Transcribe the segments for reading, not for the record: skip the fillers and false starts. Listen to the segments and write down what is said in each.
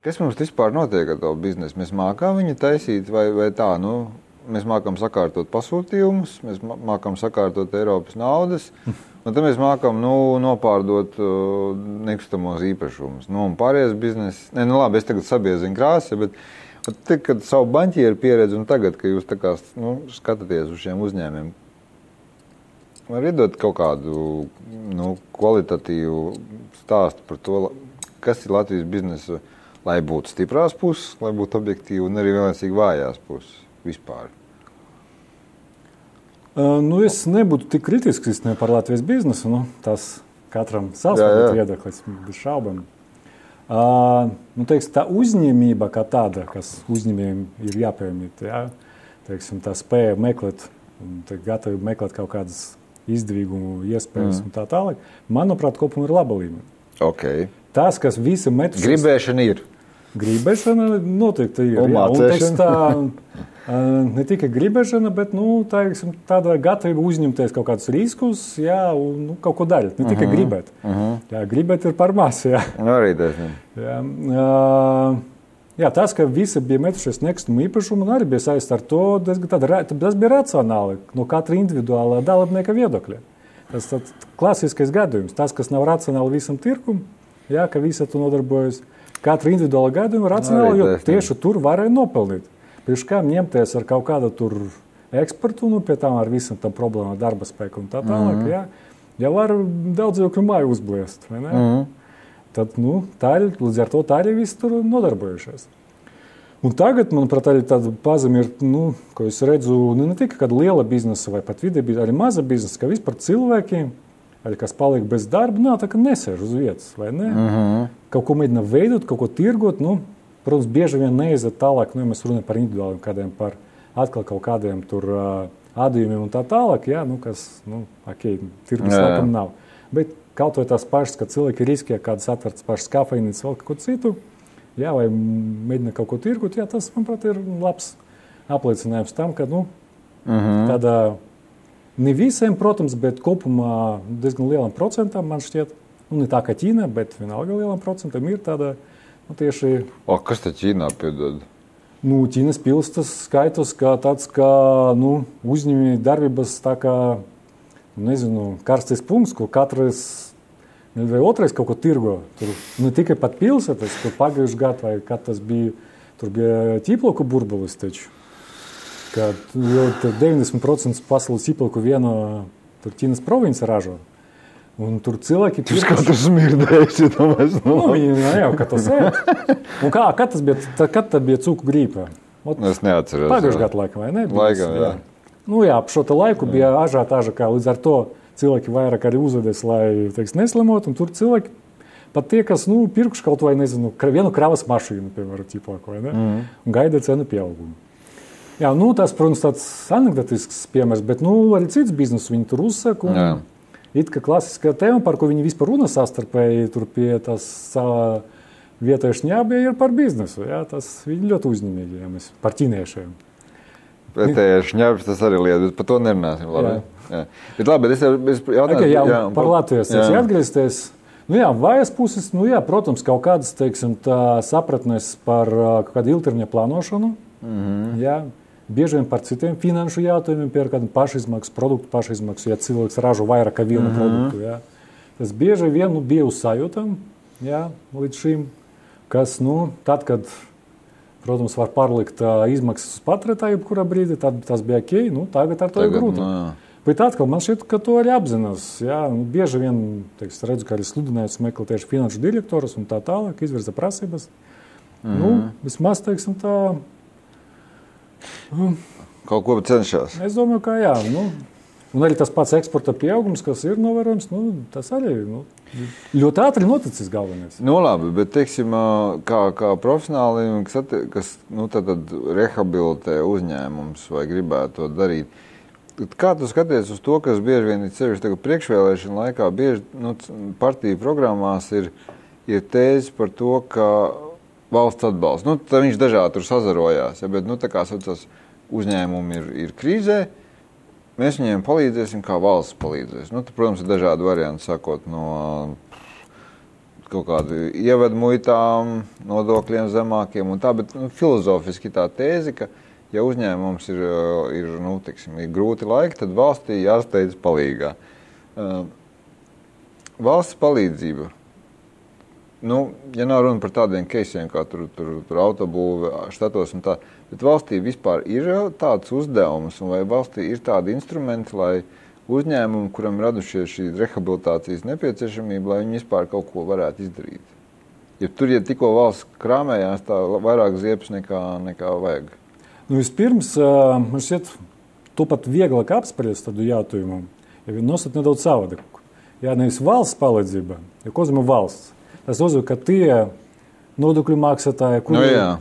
Kas mums vispār notiek ar to biznesu? Mēs mākām viņu taisīt vai tā, mēs mākam sakārtot pasūtījumus, mēs mākam sakārtot Eiropas naudas, un tad mēs mākam, nopārdot nekustamos īpašumus. Un pārējais bizness, labi, es tagad sabiezinu krāsi, bet tad, kad savu banķieru pieredzi un tagad, ka jūs tā kā, skatāties uz šiem uzņēmiem, var iedot kaut kādu, kvalitatīvu stāstu par to, kas ir Latvijas biznesa, lai būtu stiprās puses, lai būtu objektīvi un arī vienlaicīgi vājās puses vispār. Es nebūtu tik kritisks par Latvijas biznesu, tas katram savs viedoklis, bez šaubām. Tā uzņēmība kā tāda, kas uzņēmējiem ir jāpiemīt, tā spēja meklēt, gatavi meklēt kaut kādas izdevīgumu iespējas un tā tālāk, manuprāt, kopumā ir laba līmenī. Okay. Tas, kas visi met... Gribēšana ir. Gribēšana noteikti ir. Un mācēšana. Ne tikai gribēšana, bet tāda gatavība uzņemties kaut kādus riskus, un kaut ko darīt. Ne tikai gribēt. Gribēt ir par maz. Arī taisnība. Tas, ka visi bija metušies nekustamo īpašumu, arī bija saistīts ar to, tas bija racionāli no katra individuālā dalībnieka viedokļa. Tas klasiskais gadījums. Tas, kas nav racionāli visam tirkum, ka visi tu nodarbojas. Katra individuāla gadījuma racionāli, jo tieši tur varēja nopelnīt. Pirms kā ņemties ar kaut kādu tur ekspertu, pie tām ar visam tam problēmām darba spēku un tā tālāk, jau var daudz jau māju uzbliest, vai ne? Tad, līdz ar to tā arī visi tur nodarbojušies. Un tagad, manuprāt, arī tāda pazīme ir, ko es redzu, ne tikai kāda liela biznesa vai pat vidē, arī maza biznesa, ka vispār cilvēki, arī kas paliek bez darba, tā kā nesēž uz vietas, vai ne? Kaut ko mēģina veidot, kaut ko tirgot, protams, bieži vien neiziet tālāk, mēs runājam par individuāliem kādiem, par atkal kaut kādiem tur atdījumiem un tā tālāk, kas, tirgus laikam nav. Bet kaut vai tās pašas, ka cilvēki riskē kādas atvertas pašas kafejnīcas, vēl kaut ko citu, vai mēģina kaut ko tirgot, tas, manuprāt, ir labs apliecinājums tam, ka, tādā ne visiem, protams, bet kopumā diezgan lielam procentam, man šķiet, ne tā kā Ķīnā, bet vienalga lielam procentam ir tāda, tieši... Kas te Ķīnā piedod? Ķīnas pils tas skaitos kā tāds, kā, uzņēmēju darbības tā kā, karstais punkts, kur katrais vai otrais kaut ko tirgo. Tur ne tikai pat pilsētas, tur pagājuši gadu, vai kad tas bija, tur bija tīploku burbulis taču. Kad 90% pasaules tīploku vieno Ķīnas provinci ražo. Un tur cilvēki... Jūs kā tur smirdējis, ja tam es Viņi jau, ka tas ēt. Un kad tas bija, kad tad bija cūku grīpa? Es neatceros. Pagājuši gadu laikam, vai ne? Laikam, jā. Ap šo laiku bija ažiotāža, kā līdz ar to cilvēki vairāk arī uzvedies, lai, neslimot, un tur cilvēki pat tie, kas, pirkuši kaut vai, vienu kravas mašīnu, piemēram, tīploku, vai ne? Un gaida cenu pieaugumu. Tas, protams, tāds anekdotisks piemērs, bet, arī cits biznes viņi tur uzsaka, un it kā klasiskā tēma, par ko viņi vispār runā sastarpēji, tur pie tās savā vietēju šņābie ir par biznesu, tas viņi ļoti uzņēmīgi, mēs par ķīniešiem. Vietēju šņābis tas arī lieta, bet par to nerunāsim, labi? Bet labi, bet es jautāju... Par Latvijas, atgriezties. Vājas puses, protams, kaut kādas, tā sapratnes par kaut kādu ilgtermiņa plānošanu, bieži vien par citiem finanšu jautājumiem, par kādiem pašizmaksu, produktu pašizmaksu, ja cilvēks ražo vairāk kā vienu produktu. Tas bieži vien bija uz sajūtām līdz šim, kas, tad, kad, protams, var pārlikt izmaksas uz patērētāju, kurā brīdī, tad tas bija ok, tagad ar to ir grūti. Bet atkal, man šķiet, ka to arī apzinās. Bieži vien, redzu, ka arī sludinājums meklē tieši finanšu direktorus un tā tālāk, izvirza prasības. Vismaz, tā... Kaut ko cenšas. Es domāju, ka jā. Un arī tas pats eksporta pieaugums, kas ir novērojams, tas arī ļoti ātri noticis galvenais. Labi, bet, teiksim, kā profesionāli, kas tad rehabilitē uzņēmums vai gribētu to darīt, kā tu skaties uz to, kas bieži vien ir sevišķi priekšvēlēšana laikā, bieži partiju programmās ir tēzes par to, ka valsts atbalsts. Tad viņš dažādi tur sazarojās, bet, tā kā saucās, uzņēmumi ir krīzē, mēs viņiem palīdzēsim, kā valsts palīdzēs. Protams, ir dažādi varianti, sākot no kaut kādu ievedu muitām, nodokļiem zemākiem un tā, bet filozofiski tā tēze, ka ja uzņēmums ir grūti laiki, tad valstī jāsteidz palīgā. Valsts palīdzība. Ja nav runa par tādiem keisiem, kā tur autobūve, štatos un tā, bet valstī vispār ir tāds uzdevums, un vai valstī ir tādi instrumenti, lai uzņēmumi, kuram radušies šī rehabilitācijas nepieciešamība, lai viņi vispār kaut ko varētu izdarīt. Ja tikko valsts krāmējās, tā vairāk ziepes nekā vajag. Vispirms, man šķiet, to pat vieglāk apspriest tādu jautājumu, ja viņi nosat nedaudz savādāk. Ja nevis valsts palīdzība, ja ko zina valsts, tas nozīmē, ka tie nodokļu maksātāji,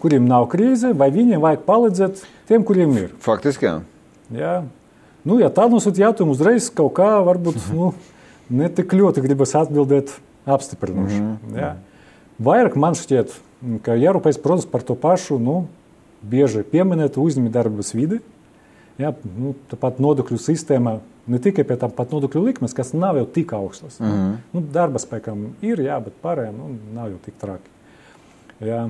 kuriem nav krīze, vai viņiem vajag palīdzēt tiem, kuriem ir. Faktiski, jā. Jā. Ja tā nosūt jautājumu uzreiz kaut kā, varbūt ne tik ļoti gribas atbildēt apstiprinoši. Jā. Vairāk man šķiet, ka jārūpējas, protams, par to pašu, bieži pieminētu uzņēmēju darbības vidi. Jā, tāpat nodokļu sistēma, ne tikai pie tam pat nodokļu likmes, kas nav jau tik augstas. Darba spēkam ir, jā, bet pārējām nav jau tik traki. Jā.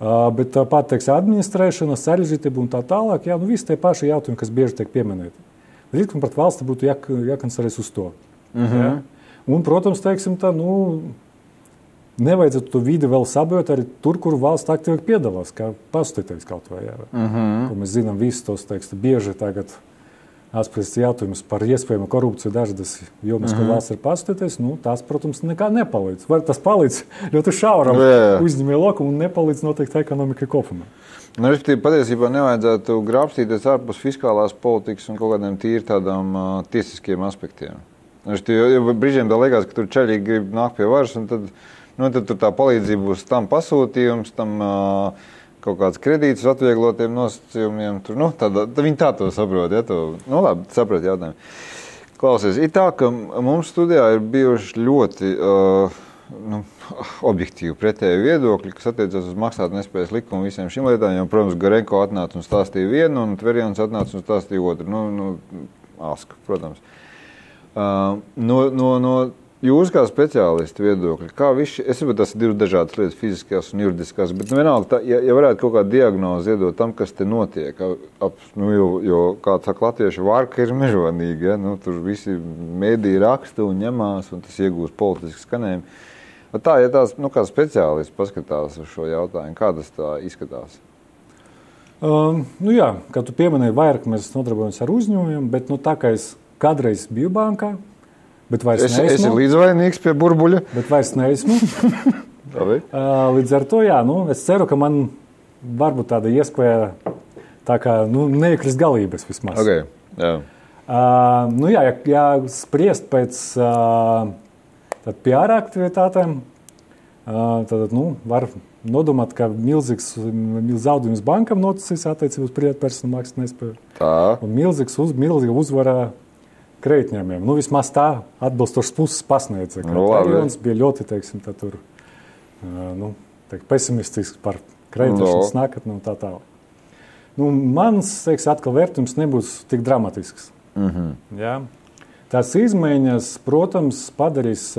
Bet tāpat, administrēšana, sarežģītība un tā tālāk, jā, visi tie paši jautājumi, kas bieži tiek pieminēti. Līdz pret valsti būtu jākoncentrēs uz to. Jā. Un, protams, nevajadzētu to vidi vēl sabojāt arī tur, kur valsts aktīvi piedalās, kā pasūtītājs kaut vai. Ko mēs zinām, visus tos bieži tagad apspriest jautājumus par iespējamu korupciju dažādas jomas, ko valsts ir pasūtītājs, tās, protams, nekā nepalīdz. Var tas palīdz ļoti šauram uzņēmēju lokam un nepalīdz noteikti ekonomikai kopumā. Patiesībā nevajadzētu grābstīties ārpus fiskālās politikas un kaut kādiem tīri tādām tiesiskiem aspektiem. Jo brīžiem tā liekas, ka tur ceļīgi grib nākt pie varas, un tad tā palīdzība būs tam pasūtījums, tam kaut kāds kredītus atvieglotiem nosacījumiem. Viņi tā to saprot. Ja, labi, saprot jautājumu. Klausies, ir tā, ka mums studijā ir bijuši ļoti objektīvi pretēji viedokļi, kas attiecas uz maksātnespējas likumu visiem šīm lietām. Jo, protams, Garenko atnāca un stāstīja vienu, un Tverjans atnāca un stāstīja otru. Aska, protams. No jūs kā speciālisti viedokļi, es saprotu, tas ir divas dažādas lietas, fiziskās un juridiskās, bet vienalga, ja varētu kaut kādu diagnozi iedot tam, kas te notiek, jo kā saka latvieši, vārka ir mežonīga, ja? Tur visi mēdī raksta un ņemās, un tas iegūst politisku skanējumu. Tā, ja tās, kā speciālisti paskatās uz šo jautājumu, kā tas tā izskatās? Jā, kā tu pieminēji, vairāk mēs nodarbojamies ar uzņēmumiem, bet tā kā es kādreiz biju bankā, bet vairs neesmu. Es esmu līdzvainīgs pie burbuļa. Bet vairs neesmu. Līdz ar to, es ceru, ka man varbūt tāda iespēja tā kā, neiekrist galības vismaz. Okay, jā. Ja spriest pēc PR aktivitātēm, tad, var nodomāt, ka milzīgs zaudējums bankam noticis attiecībā uz privātpersonu maksātnespēju. Un milzīga uzvara kredītņēmējiem. Vismaz tā atbilstošas puses pasniedza. Periods bija ļoti, pesimistisks par kredītošanas nākotni un tā tālāk. Mans, atkal vērtums nebūs tik dramatisks. Jā. Tās izmaiņas, protams, padarīs,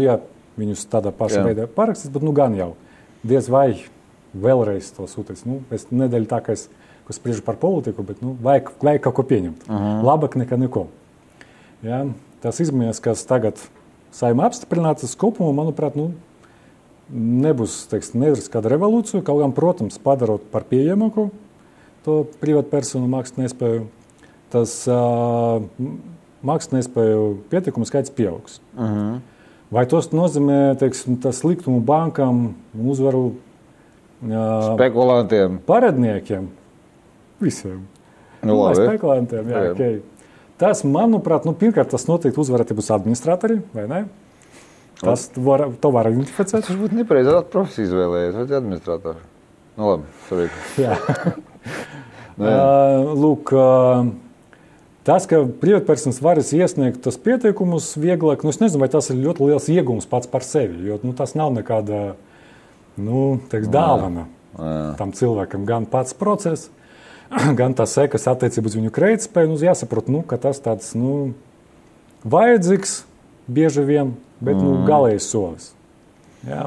ja viņus tādā pašā veidā parakstīs, bet gan jau diez vai vēlreiz to sūtīs. Es nedēļu tā, ka es spriežu par politiku, bet vajag kaut ko pieņemt. Labāk nekā neko. Ja, tās izmaiņas, kas tagad Saeimā apstiprinātas kopumā, manuprāt, nebūs, nedarīs kāda revolūcija, kaut gan, protams, padarot par pieejamāku to privātpersonu maksātnespēju, tas maksātnespēju pieteikumu skaits pieaugs. Vai tos nozīmē, tas liktumu bankām, uzvaru spekulantiem, paradniekiem, visiem. Spekulantiem, jā, okay. Tas, manuprāt, pirmkārt, tas noteikti uzvarēti būs administratori, vai ne? To var identificēt. Tas būtu nepareizi profesiju izvēlējies, vai administratori? Labi, saprīk. Jā. Lūk, tas, ka privātpersonas varas iesniegt tas pieteikumus vieglāk, es nezinu, vai tas ir ļoti liels iegums pats par sevi, jo tas nav nekāda, dāvana tam cilvēkam, gan pats process, gan tas sekas attiecībā uz viņu kredītspēju, jāsaprot, ka tas tāds, vajadzīgs bieži vien, bet galējais solis. Jā.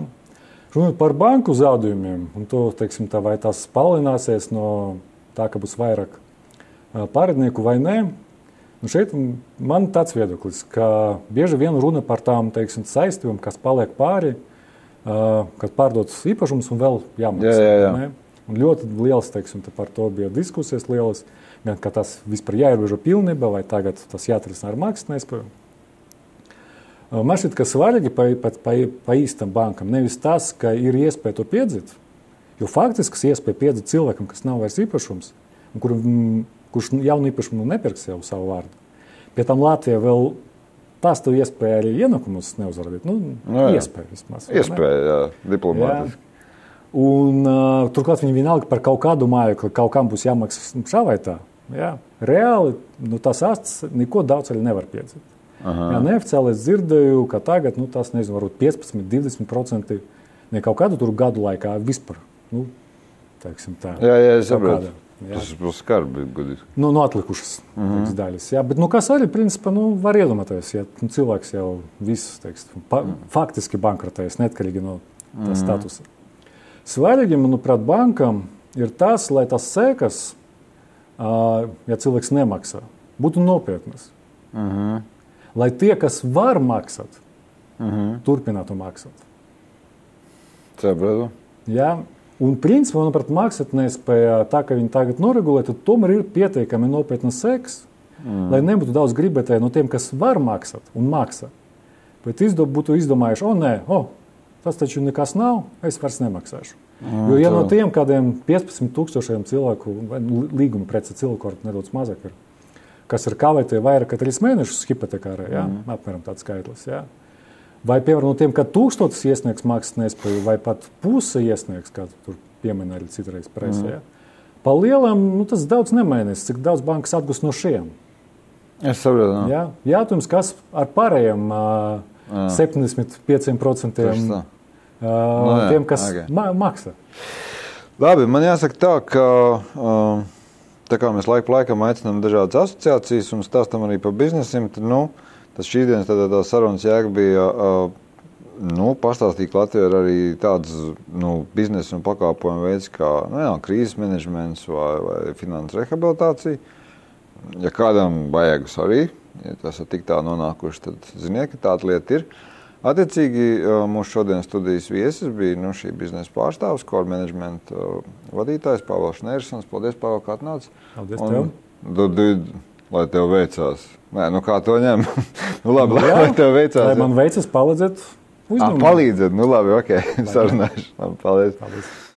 Runājot par banku zaudējumiem, un to, teiksim, vai tas palielināsies no tā, ka būs vairāk pārrednieku vai nē, nu šeit man tāds viedoklis, ka bieži vien runa par tām, teiksim, saistībām, kas paliek pāri, kad pārdotas īpašums un vēl jāmaksā. Jā. Un ļoti liels, teiksim, par to bija diskusijas lielas, gan ka tas vispār jāierobežo pilnībā, vai tagad tas jāatrisina ar maksātnespēju. Man šķiet, ka svarīgi pa īstam bankam nevis tas, ka ir iespēja to piedzīt, jo faktiski iespēja piedzīt cilvēkam, kas nav vairs īpašums, un kurš jaunu īpašumu nepirks jau savu vārdu. Pie tam Latvijā vēl pastāv iespēja arī ienākumus neuzrādīt. Iespēja vismaz. Iespēja, jā, diplomātiski. Un turklāt viņi vienalga par kaut kādu māju, ka kaut kam būs jāmaksā šā vai tā. Jā. Reāli tas ārsts neko daudz arī nevar piedzīt. Jā, neoficiāli es dzirdēju, ka tagad tas, nezinu, varbūt 15-20% ne kaut kādu tur gadu laikā vispār. Teiksim tā. Jā, es saprotu. Tas būs skarbi, gudīgi. Atlikušas daļas. Jā, bet, kas arī, principā, var iedomāties, ja cilvēks jau viss, teiksim, faktiski bankrotējas, neatkarīgi no tā statusa. Svarīgi, manuprāt, bankam ir tas, lai tas sekas, ja cilvēks nemaksā, būtu nopietnas. Lai tie, kas var maksāt, turpinātu maksāt. Sapratu. Jā, un principā, manuprāt, maksātnespēja, tā, ka viņi tagad noregulē, tad tomēr ir pietiekami nopietnas sekas, lai nebūtu daudz gribētāju no tiem, kas var maksāt un maksā. Bet būtu izdomājuši, tas taču nekas nav, es vairs nemaksāšu. Jo, ja no tiem kādiem 15,000 cilvēku, līguma pret cilvēku nedaudz mazāk ir, kas ir kavētie vairāk kā 3 mēnešus hipotekārā, apmēram tāds skaitlis. Jā. Vai, piemēram, no tiem, ka 1000 iesniegs maksātnespēju, vai pat puse iesniegs, kā tur pieminēja citreiz presē. Pa lielam, tas daudz nemainīs, cik daudz bankas atgūst no šiem. Es saprotu. Jā. Jātums, kas ar pārējiem 75% tiem, kas maksā. Labi, man jāsaka tā, ka tā kā mēs laiku laikam aicinām dažādas asociācijas un stāstam arī par biznesiem, tad, tas šī dienas tā sarunas jēga bija, pastāstīt Latvijā arī tāds, biznesa un pakāpojumu veids kā, krīzes menedžments vai finanses rehabilitācija. Ja kādam vajagas arī, ja tas ir tik tā nonākuši, tad ziniet, ka tāda lieta ir. Attiecīgi, mūsu šodienas studijas viesis bija šī biznesa pārstāvs, core management vadītājs Pāvils Šnersons. Paldies, Pāvil, kā atnāc. Paldies tev. Lai tev veicās. Nē, kā to ņem? Labi, lai tev veicās. Lai man veicas palīdzēt uzņēmumu. Palīdzēt, labi, ok. Sarunāšu. Paldies.